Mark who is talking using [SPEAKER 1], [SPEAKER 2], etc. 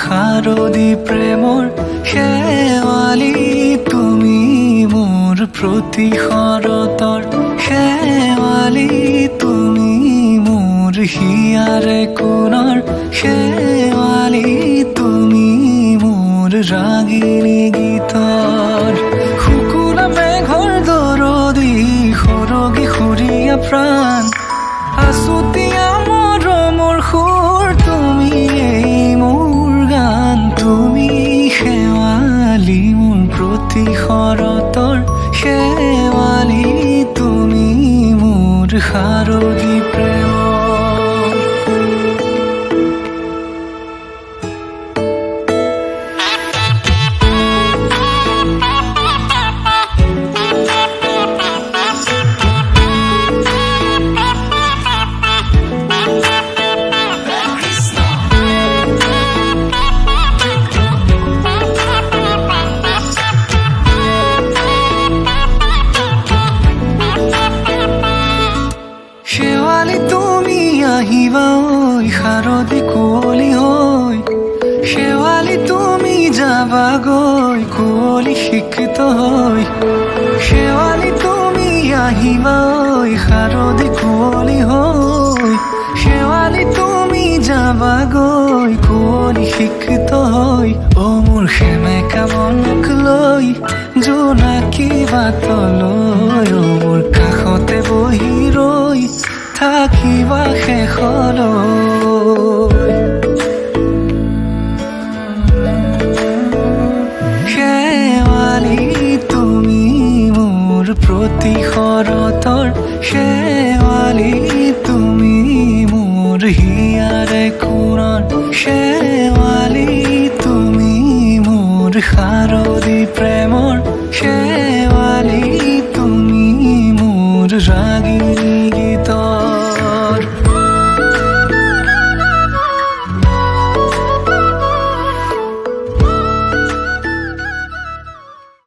[SPEAKER 1] শাৰদী প্ৰেমৰ শেৱালি তুমি মোৰ প্ৰতি শৰতৰ শেৱালি তুমি মোৰ হিয়াৰে কোণৰ শেৱালি তুমি মোৰ ৰাগিনী গীতৰ শুকুলা মেঘৰ দৰদি সৰগী সুৰীয়া প্ৰাণ আছুতীয়া মৰমৰ সুৰ তুমি মোৰ গান তুমি শেৱালি মোৰ প্ৰতি শৰতৰ শেৱালি তুমি মোৰ শাৰদী প্ৰেমৰ শেৱালি তুমি আহিবা ঐ শাৰদী কুঁৱলী হৈ শেৱালি তুমি যাবাগৈ কুঁৱলী শিক্ষিত হৈ শেৱালি তুমি আহিবা ঐ শাৰদী কুঁৱলী হৈ শেৱালি তুমি যাবাগৈ কুঁৱলী শিক্ষিত হৈ অ মোৰ সেমেকা মনক লৈ জোনাকী বাটলৈ অ মোৰ কাষতে বহি ৰৈ থাকিবা শেষলৈ শেৱালি তুমি মোৰ প্ৰতি শৰতৰ শেৱালি তুমি মোৰ হিয়াৰে কোণৰ শেৱালি তুমি মোৰ শাৰদী প্ৰেমৰ শেৱালি তুমি মোৰ ৰাগিনী